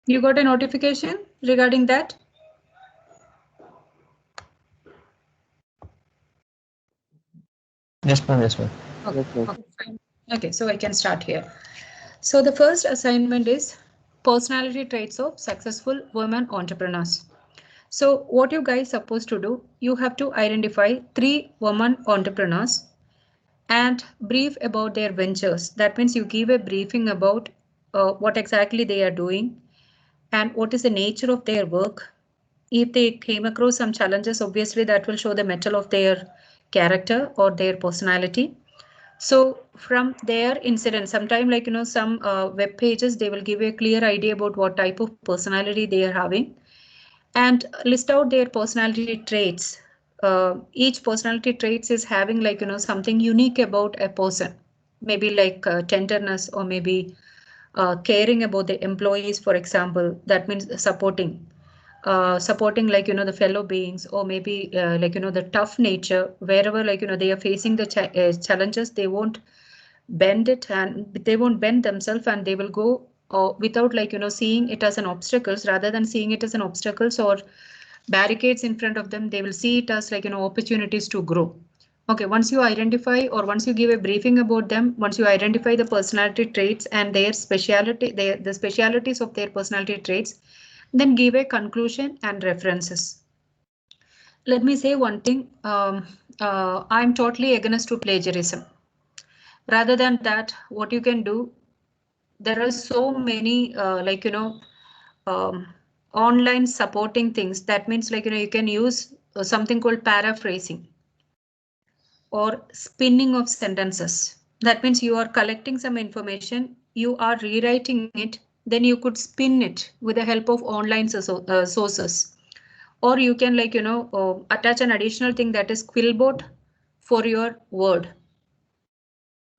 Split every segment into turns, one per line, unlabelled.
You got a notification regarding that?
Yes, ma'am. Yes, ma'am.
Okay,
Yes, ma'am.
okay, fine. Okay, so I can start here. So the first assignment is personality traits of successful women entrepreneurs. So what you guys supposed to do, you have to identify 3 women entrepreneurs and brief about their ventures. That means you give a briefing about what exactly they are doing and what is the nature of their work. If they came across some challenges, obviously that will show the metal of their character or their personality. So from their incident, sometime like some web pages, they will give a clear idea about what type of personality they are having and list out their personality traits. Each personality traits is having like something unique about a person, maybe like tenderness or maybe caring about the employees, for example. That means supporting like the fellow beings, or maybe like the tough nature. Wherever like they are facing the challenges, they won't bend it and they won't bend themselves, and they will go without like seeing it as an obstacles. Rather than seeing it as an obstacles or barricades in front of them, they will see it as like opportunities to grow. Okay, once you identify or once you give a briefing about them, once you identify the personality traits and their speciality, the specialities of their personality traits, then give a conclusion and references. Let me say one thing. I'm totally against to plagiarism. Rather than that, what you can do, there are so many um, online supporting things. That means like you can use something called paraphrasing or spinning of sentences. That means you are collecting some information, you are rewriting it, then you could spin it with the help of online sources. Or you can like attach an additional thing, that is Quillbot for your word.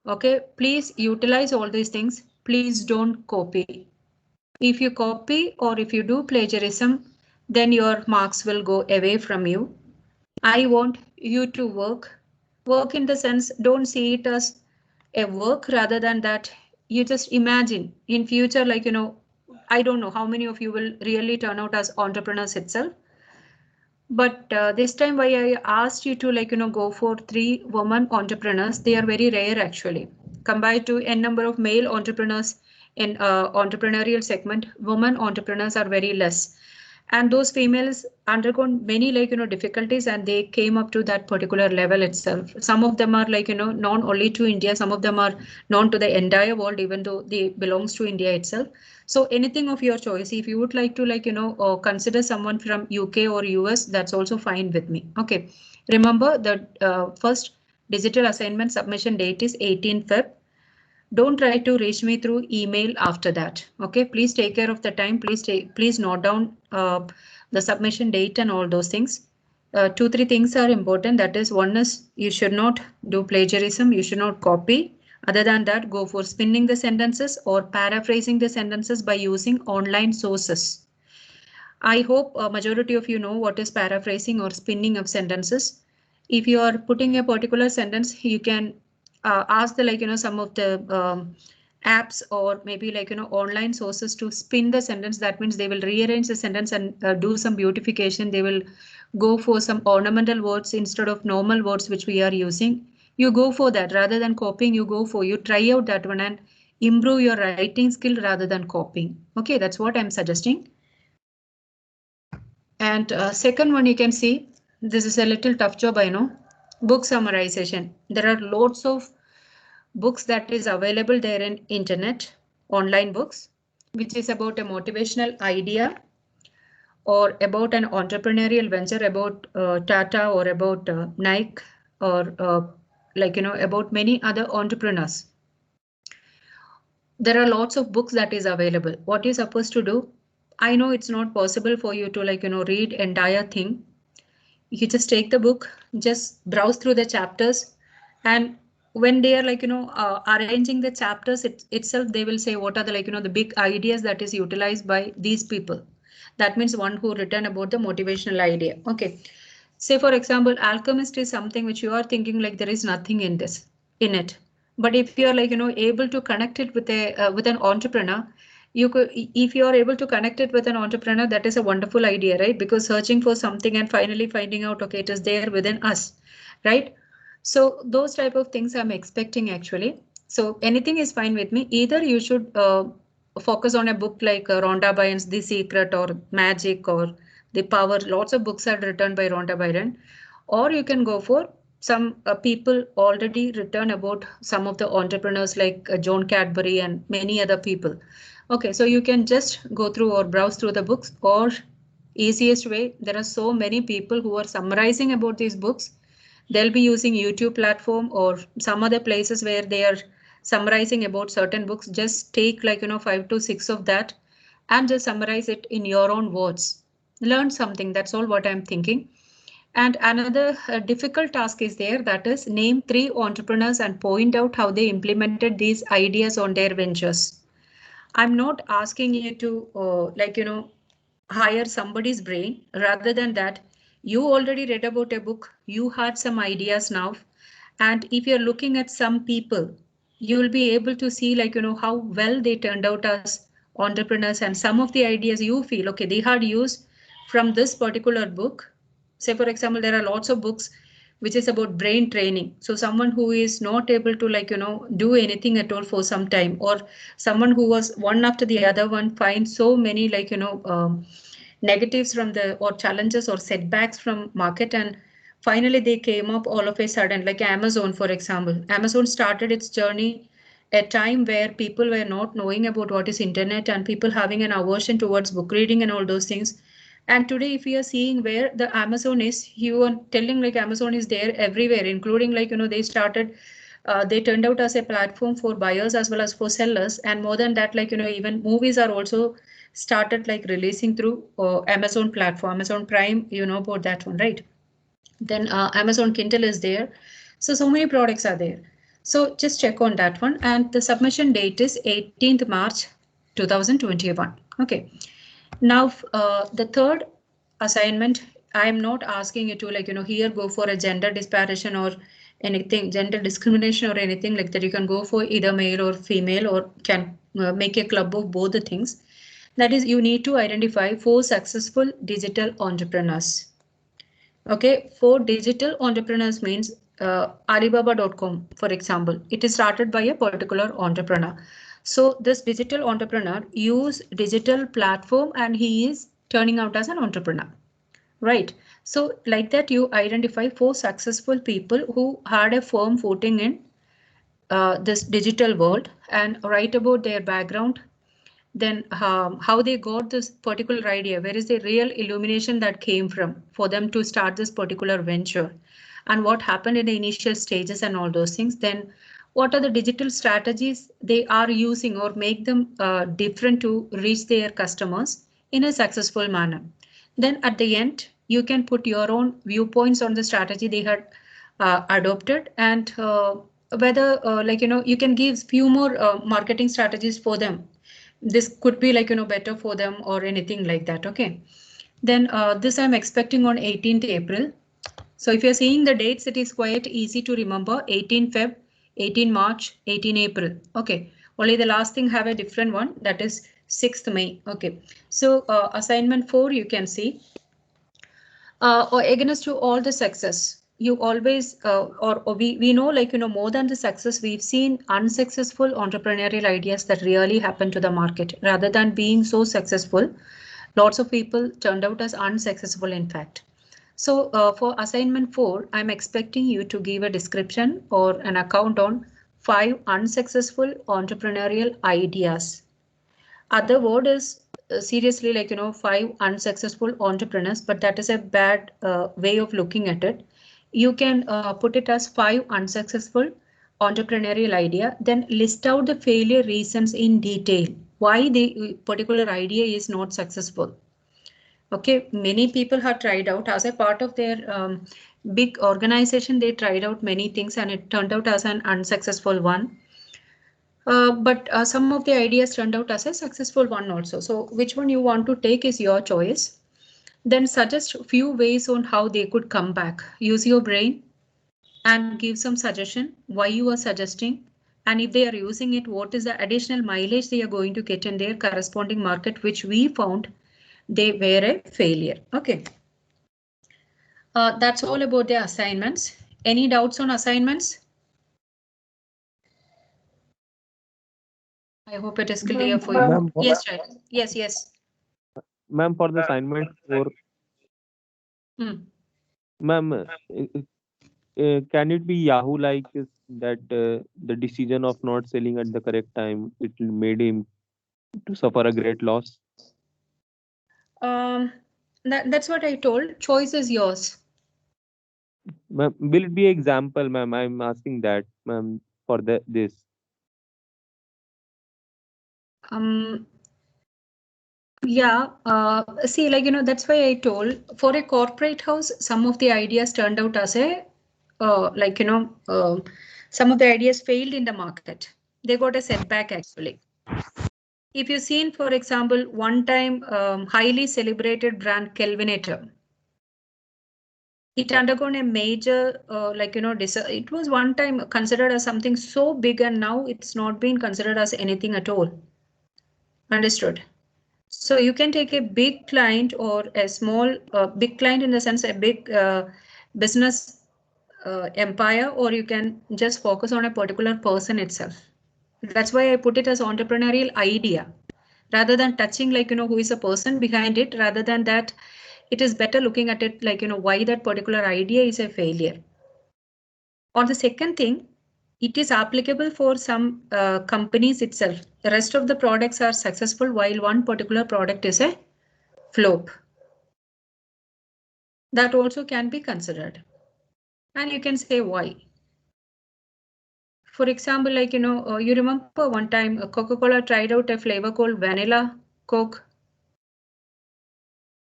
Okay, please utilize all these things. Please don't copy. If you copy or if you do plagiarism, then your marks will go away from you. I want you to work. Work in the sense, don't see it as a work. Rather than that, you just imagine in future, like, I don't know how many of you will really turn out as entrepreneurs itself. But this time why I asked you to like, go for 3 women entrepreneurs, they are very rare actually. Compared to n number of male entrepreneurs in entrepreneurial segment, women entrepreneurs are very less. And those females undergone many like, difficulties, and they came up to that particular level itself. Some of them are like, known only to India. Some of them are known to the entire world, even though they belongs to India itself. So anything of your choice, if you would like to like, consider someone from UK or US, that's also fine with me. Okay. Remember the first digital assignment submission date is 18 Feb. Don't try to reach me through email after that. Okay. Please take care of the time. Please note down the submission date and all those things. 2, 3 things are important. That is, one is you should not do plagiarism. You should not copy. Other than that, go for spinning the sentences or paraphrasing the sentences by using online sources. I hope a majority of you know what is paraphrasing or spinning of sentences. If you are putting a particular sentence, you can ask the like some of the apps or maybe like online sources to spin the sentence. That means they will rearrange the sentence and do some beautification. They will go for some ornamental words instead of normal words which we are using. You go for that rather than copying. You try out that one and improve your writing skill rather than copying. Okay, that's what I'm suggesting. And second one, you can see this is a little tough job, I know. Book summarization. There are lots of books that is available there in internet, online books, which is about a motivational idea or about an entrepreneurial venture, about Tata or about Nike or like about many other entrepreneurs. There are lots of books that is available. What you're supposed to do, I know it's not possible for you to like read entire thing. You just take the book, just browse through the chapters, and when they are like arranging the chapters itself, they will say what are the like the big ideas that is utilized by these people. That means one who written about the motivational idea. Okay, say for example, alchemist is something which you are thinking like there is nothing in this in it. But if you are like able to connect it with a with an entrepreneur, you could, if you are able to connect it with an entrepreneur, that is a wonderful idea, right? Because searching for something and finally finding out, okay, it is there within us, right? So those type of things I'm expecting actually. So anything is fine with me. Either you should focus on a book like Rhonda Byrne's The Secret or Magic or The Power. Lots of books are written by Rhonda Byrne, or you can go for some people already written about some of the entrepreneurs like John Cadbury and many other people. Okay, so you can just go through or browse through the books, or easiest way, there are so many people who are summarizing about these books. They'll be using YouTube platform or some other places where they are summarizing about certain books. Just take like 5 to 6 of that and just summarize it in your own words. Learn something, that's all what I'm thinking. And another difficult task is there, that is name 3 entrepreneurs and point out how they implemented these ideas on their ventures. I'm not asking you to hire somebody's brain. Rather than that, you already read about a book, you had some ideas now. And if you're looking at some people, you will be able to see how well they turned out as entrepreneurs, and some of the ideas you feel, okay, they had used from this particular book. Say, for example, there are lots of books which is about brain training. So someone who is not able to do anything at all for some time, or someone who was one after the other one finds so many negatives from the or challenges or setbacks from market, and finally they came up all of a sudden, like Amazon, for example. Amazon started its journey a time where people were not knowing about what is internet and people having an aversion towards book reading and all those things. And today, if we are seeing where the Amazon is, you are telling like Amazon is there everywhere, including they started, they turned out as a platform for buyers as well as for sellers. And more than that, even movies are also started like releasing through Amazon platform, Amazon Prime, you know about that one, right? Then Amazon Kindle is there. So many products are there. So just check on that one. And the submission date is 18th March 2021. Okay. Now, the third assignment, I am not asking you to here go for a gender disparison or anything, gender discrimination or anything like that. You can go for either male or female, or can make a club of both the things. That is, you need to identify 4 successful digital entrepreneurs. Okay, for digital entrepreneurs means Alibaba.com, for example, it is started by a particular entrepreneur. So this digital entrepreneur use digital platform and he is turning out as an entrepreneur, right? So like that, you identify 4 successful people who had a firm footing in this digital world and write about their background. Then how they got this particular idea, where is the real illumination that came from for them to start this particular venture, and what happened in the initial stages and all those things. Then what are the digital strategies they are using or make them different to reach their customers in a successful manner. Then at the end, you can put your own viewpoints on the strategy they had adopted, and whether you can give few more marketing strategies for them. This could be better for them or anything like that. Okay, then this I'm expecting on 18th April. So if you're seeing the dates, it is quite easy to remember: 18 Feb, 18 March, 18 April. Okay, only the last thing have a different one, that is 6th May. Okay, so assignment 4, you can see or against to all the success, you always or we know more than the success, we've seen unsuccessful entrepreneurial ideas that really happen to the market. Rather than being so successful, lots of people turned out as unsuccessful, in fact. So for assignment 4, I'm expecting you to give a description or an account on 5 unsuccessful entrepreneurial ideas. Other word is seriously 5 unsuccessful entrepreneurs, but that is a bad way of looking at it. You can put it as 5 unsuccessful entrepreneurial idea, then list out the failure reasons in detail, why the particular idea is not successful. Okay, many people have tried out as a part of their big organization, they tried out many things and it turned out as an unsuccessful one. But some of the ideas turned out as a successful one also. So which one you want to take is your choice. Then suggest few ways on how they could come back. Use your brain and give some suggestion why you are suggesting. and if they are using it, what is the additional mileage they are going to get in their corresponding market, which we found they were a failure. Okay. That's all about the assignments. Any doubts on assignments? I hope it is clear for you. Yes, right. Yes, yes.
Ma'am, for the assignment for ma'am, can it be Yahoo like is that the decision of not selling at the correct time it made him to suffer a great loss?
That's what I told. Choice is yours.
Ma'am, will it be example, ma'am? I'm asking that, ma'am, for this.
Yeah, see, like, that's why I told for a corporate house, some of the ideas turned out as a, some of the ideas failed in the market. They got a setback actually. If you've seen, for example, one time highly celebrated brand Kelvinator, it undergone a major, it was one time considered as something so big and now it's not been considered as anything at all. Understood? So you can take a big client or a small, big client in the sense a big business empire, or you can just focus on a particular person itself. That's why I put it as entrepreneurial idea rather than touching who is a person behind it. Rather than that, it is better looking at it why that particular idea is a failure. On the second thing, it is applicable for some companies itself. The rest of the products are successful while one particular product is a flop. That also can be considered. And you can say why. For example, you remember one time Coca-Cola tried out a flavor called Vanilla Coke.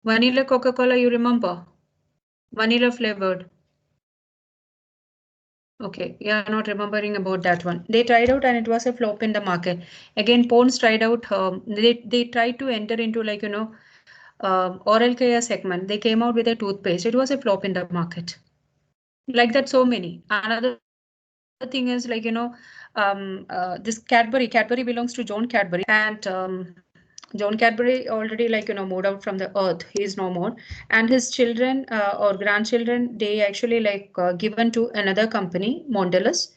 Vanilla Coca-Cola, you remember? Vanilla flavored. Okay, you are not remembering about that one. They tried out and it was a flop in the market. Again, Pond's tried out, they tried to enter into oral care segment. They came out with a toothpaste. It was a flop in the market. Like that, so many. Another thing is this Cadbury belongs to John Cadbury, and John Cadbury already moved out from the earth. He is no more, and his children or grandchildren, they actually given to another company, Mondelez,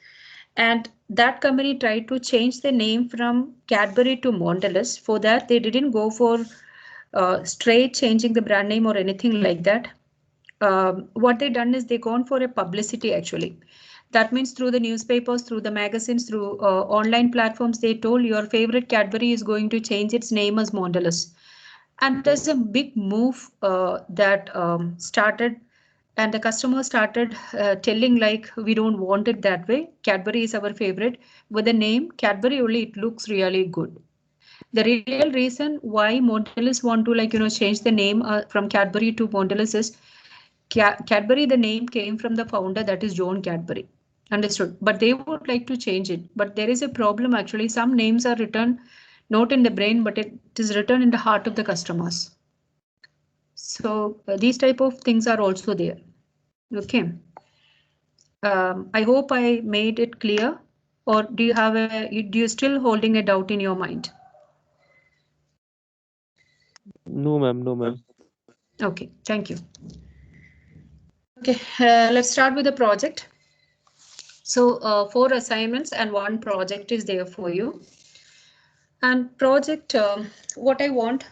and that company tried to change the name from Cadbury to Mondelez. For that, they didn't go for straight changing the brand name or anything like that. What they done is they gone for a publicity actually. That means through the newspapers, through the magazines, through online platforms, they told your favorite Cadbury is going to change its name as Mondelez. And there's a big move that started, and the customer started telling we don't want it that way. Cadbury is our favorite. With the name Cadbury only, it looks really good. The real reason why Mondelez want to change the name from Cadbury to Mondelez is Cadbury, the name came from the founder, that is John Cadbury. Understood. But they would like to change it. But there is a problem actually. Some names are written not in the brain, but it is written in the heart of the customers. So these type of things are also there. Okay. I hope I made it clear. Or do you still holding a doubt in your mind?
No, ma'am. No, ma'am.
Okay, thank you. Okay, let's start with the project. So 4 assignments and 1 project is there for you. And project, what I want,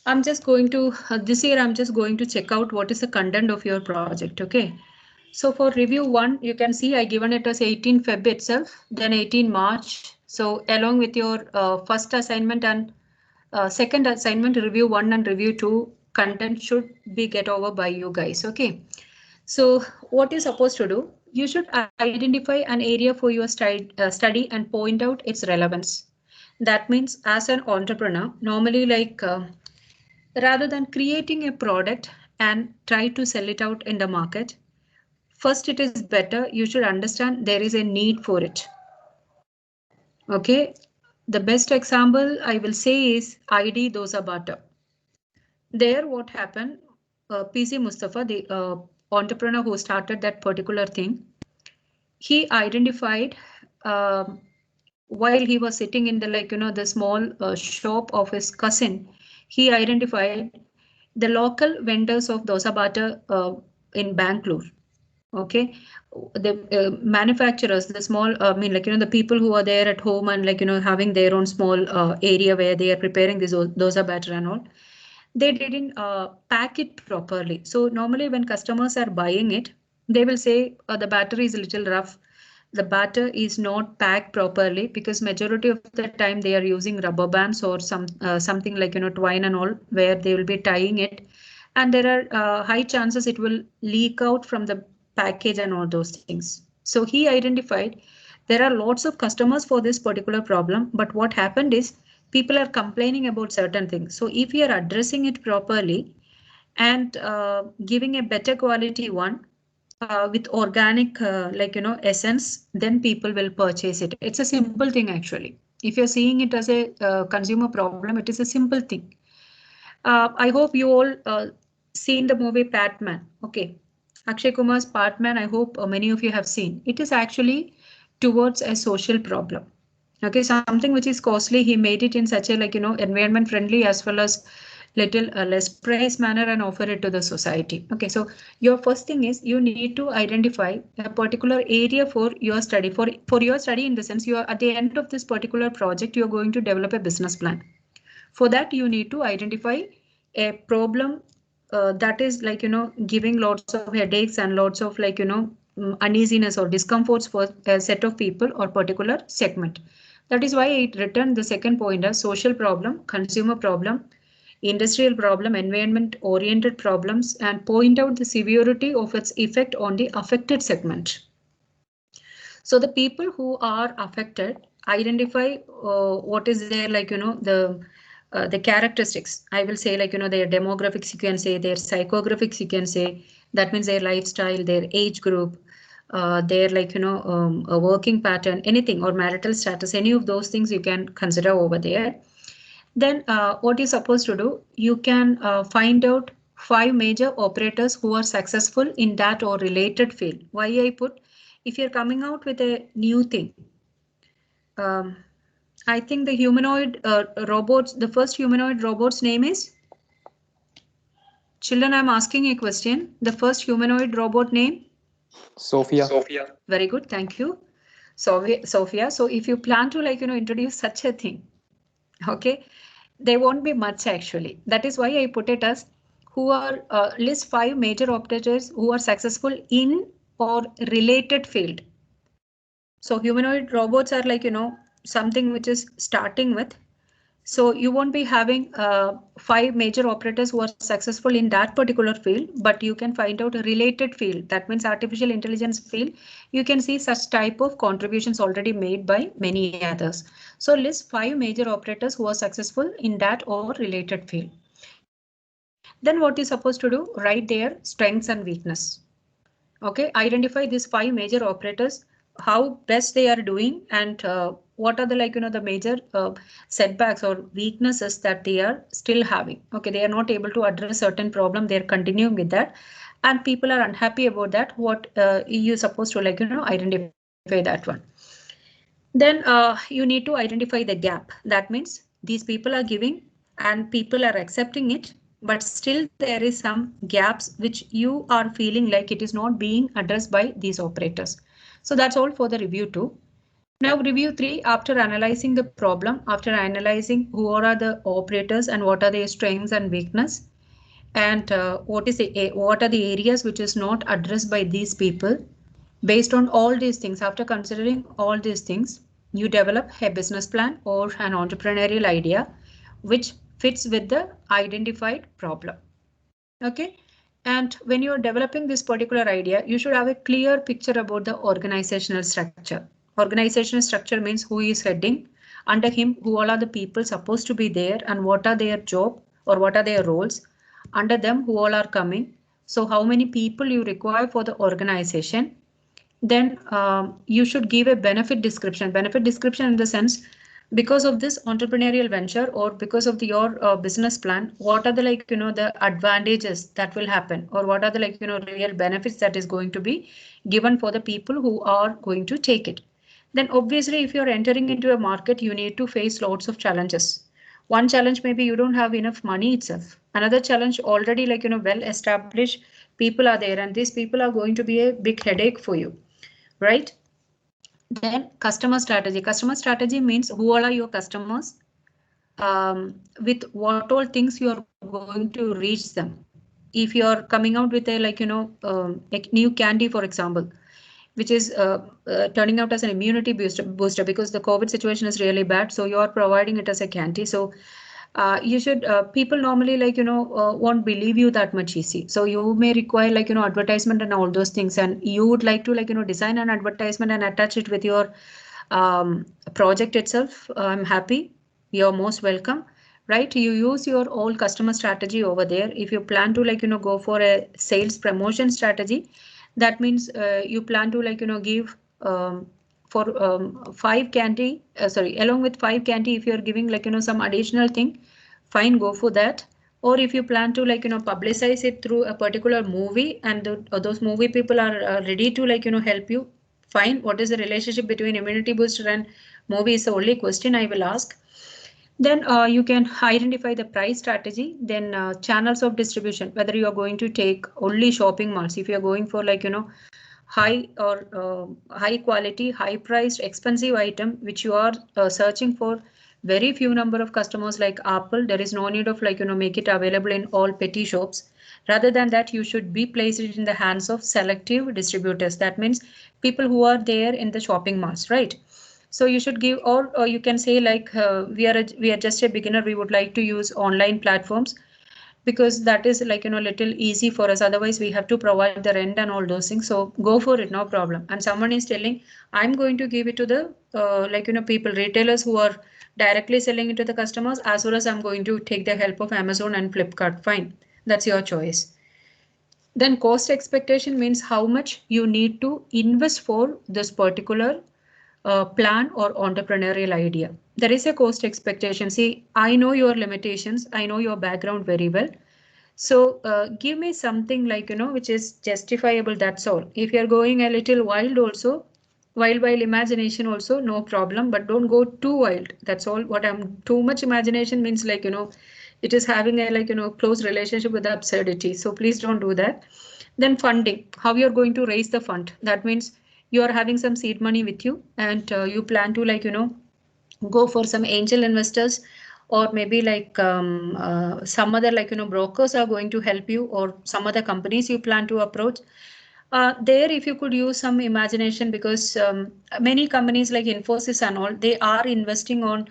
I'm just going to, this year I'm just going to check out what is the content of your project, okay? So for review 1, you can see I given it as 18 Feb itself, then 18 March. So along with your first assignment and second assignment, review 1 and review 2, content should be get over by you guys, okay? So what you're supposed to do, you should identify an area for your study and point out its relevance. That means as an entrepreneur, normally rather than creating a product and try to sell it out in the market, first it is better you should understand there is a need for it. Okay, the best example I will say is ID Dosa Butter. There what happened, PC Mustafa, the entrepreneur who started that particular thing, he identified while he was sitting in the the small shop of his cousin, he identified the local vendors of dosa batter in Bangalore. Okay, the manufacturers, the small, I mean, the people who are there at home and having their own small area where they are preparing this dosa batter and all, they didn't pack it properly. So normally when customers are buying it, they will say the batter is a little rough. The batter is not packed properly, because majority of the time they are using rubber bands or something like twine and all, where they will be tying it, and there are high chances it will leak out from the package and all those things. So he identified there are lots of customers for this particular problem, but what happened is people are complaining about certain things. So if you are addressing it properly and giving a better quality one with organic essence, then people will purchase it. It's a simple thing actually. If you're seeing it as a consumer problem, it is a simple thing. I hope you all seen the movie Batman. Okay, Akshay Kumar's Batman. I hope many of you have seen. It is actually towards a social problem. Okay, something which is costly. He made it in such a environment friendly as well as little less price manner and offer it to the society. Okay, so your first thing is you need to identify a particular area for your study. For your study, in the sense, you are at the end of this particular project, you are going to develop a business plan. For that, you need to identify a problem that is giving lots of headaches and lots of uneasiness or discomforts for a set of people or particular segment. That is why it written the second point as social problem, consumer problem, industrial problem, environment oriented problems, and point out the severity of its effect on the affected segment. So the people who are affected identify what is their the characteristics. I will say their demographics, you can say their psychographics, you can say that means their lifestyle, their age group, their a working pattern, anything, or marital status, any of those things you can consider over there. Then what you're supposed to do, you can find out 5 major operators who are successful in that or related field. Why I put, if you're coming out with a new thing, I think the humanoid robots, the first humanoid robot's name is? Children, I'm asking a question. The first humanoid robot name?
Sophia.
Very good, thank you. Sophia. So if you plan to introduce such a thing, okay, there won't be much actually. That is why I put it as who are list 5 major operators who are successful in or related field. So humanoid robots are something which is starting with. So you won't be having 5 major operators who are successful in that particular field, but you can find out a related field. That means artificial intelligence field. You can see such type of contributions already made by many others. So list 5 major operators who are successful in that or related field. Then what you're supposed to do, write their strengths and weakness. Okay, identify these 5 major operators, how best they are doing, and what are the the major setbacks or weaknesses that they are still having. Okay, they are not able to address certain problem, they are continuing with that, and people are unhappy about that. What you're supposed to identify that one. Then you need to identify the gap. That means these people are giving and people are accepting it, but still there is some gaps which you are feeling like it is not being addressed by these operators. So that's all for the review 2. Now review 3, after analyzing the problem, after analyzing who are the operators and what are their strengths and weakness, and what are the areas which is not addressed by these people. Based on all these things, after considering all these things, you develop a business plan or an entrepreneurial idea which fits with the identified problem. Okay, and when you're developing this particular idea, you should have a clear picture about the organizational structure. Organizational structure means who is heading, under him who all are the people supposed to be there and what are their job or what are their roles, under them who all are coming, so how many people you require for the organization. Then you should give a benefit description in the sense, because of this entrepreneurial venture or because of your business plan, what are the the advantages that will happen, or what are the real benefits that is going to be given for the people who are going to take it. then obviously if you're entering into a market, you need to face lots of challenges. One challenge maybe you don't have enough money itself. Another challenge already well established people are there, and these people are going to be a big headache for you, right? Then customer strategy. Customer strategy means who all are your customers, with what all things you are going to reach them. If you are coming out with a a new candy, for example, which is turning out as an immunity booster because the COVID situation is really bad. So you are providing it as a candy. So you should people normally won't believe you that much easy. So you may require advertisement and all those things, and you would like to design an advertisement and attach it with your project itself. I'm happy. You're most welcome. Right, you use your old customer strategy over there. If you plan to go for a sales promotion strategy, that means you plan to give for 5 candy, sorry, along with 5 candy, if you're giving some additional thing, fine, go for that. Or if you plan to publicize it through a particular movie, and those movie people are ready to help you, fine. What is the relationship between immunity booster and movie is the only question I will ask. Then you can identify the price strategy, then channels of distribution, whether you are going to take only shopping malls, if you are going for high or high quality, high priced, expensive item, which you are searching for very few number of customers like Apple, there is no need of make it available in all petty shops. Rather than that, you should be placed in the hands of selective distributors. That means people who are there in the shopping malls, right? So you should give, or you can say we are just a beginner, we would like to use online platforms, because that is little easy for us. Otherwise we have to provide the rent and all those things. So go for it, no problem. And someone is telling, I'm going to give it to the people, retailers who are directly selling it to the customers, as well as I'm going to take the help of Amazon and Flipkart. Fine, that's your choice. Then cost expectation means how much you need to invest for this particular plan or entrepreneurial idea. There is a cost expectation. See, I know your limitations, I know your background very well. So give me something which is justifiable, that's all. If you're going a little wild also, wild imagination also, no problem, but don't go too wild. That's all. What I'm too much imagination means it is having a close relationship with the absurdity. So please don't do that. Then funding, how you're going to raise the fund. That means you are having some seed money with you, and you plan to go for some angel investors, or maybe some other brokers are going to help you, or some other companies you plan to approach. There, if you could use some imagination, because many companies like Infosys and all, they are investing on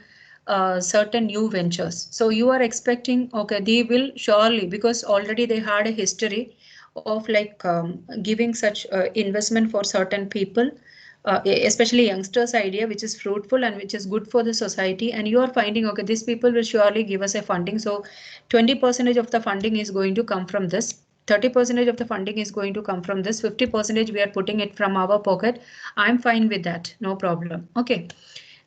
certain new ventures. So you are expecting, okay, they will surely, because already they had a history of giving such investment for certain people, especially youngsters idea, which is fruitful and which is good for the society. And you are finding, okay, these people will surely give us a funding. So 20% of the funding is going to come from this. 30% of the funding is going to come from this. 50% we are putting it from our pocket. I'm fine with that. No problem. Okay.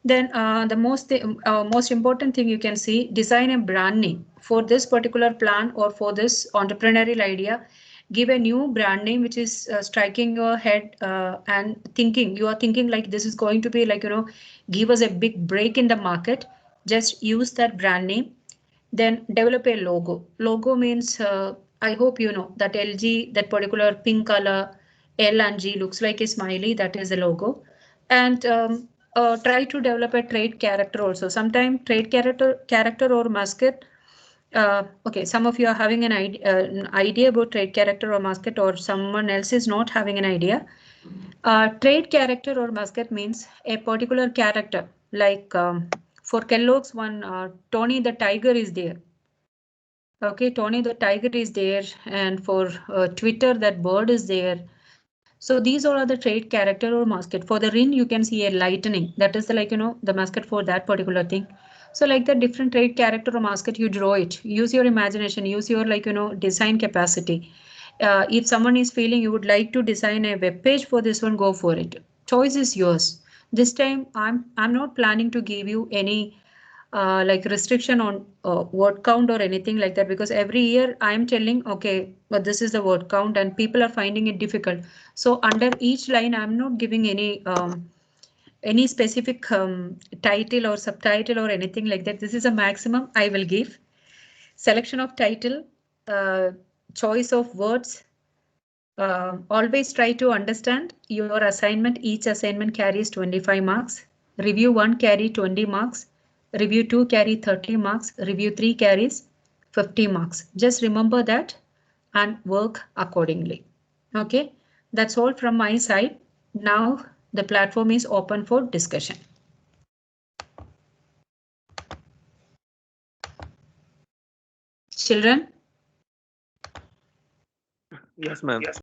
Then the most important thing you can see, design a brand name for this particular plan or for this entrepreneurial idea. Give a new brand name which is striking your head, and you are thinking like this is going to be give us a big break in the market. Just use that brand name. Then develop a logo. Logo means I hope you know that LG, that particular pink color, L and G looks like a smiley. That is the logo. And try to develop a trait character also. Sometimes trait character or mascot. Okay, some of you are having an idea about trait character or mascot, or someone else is not having an idea. Trait character or mascot means a particular character. For Kellogg's one, Tony the Tiger is there. Okay, Tony the Tiger is there, and for Twitter, that bird is there. So these all are the trait character or mascot. For the Rin, you can see a lightning. That is the mascot for that particular thing. So like the different trait character or mascot, you draw it. Use your imagination. Use your design capacity. If someone is feeling you would like to design a web page for this one, go for it. Choice is yours. This time I'm not planning to give you any restriction on word count or anything like that, because every year I am telling, okay, but this is the word count and people are finding it difficult. So under each line I'm not giving any any specific title or subtitle or anything like that. This is a maximum I will give. Selection of title, choice of words. Always try to understand your assignment. Each assignment carries 25 marks. Review 1 carry 20 marks. Review 2 carry 30 marks. Review 3 carries 50 marks. Just remember that and work accordingly. Okay, that's all from my side. Now the platform is open for discussion. Children?
Yes, ma'am.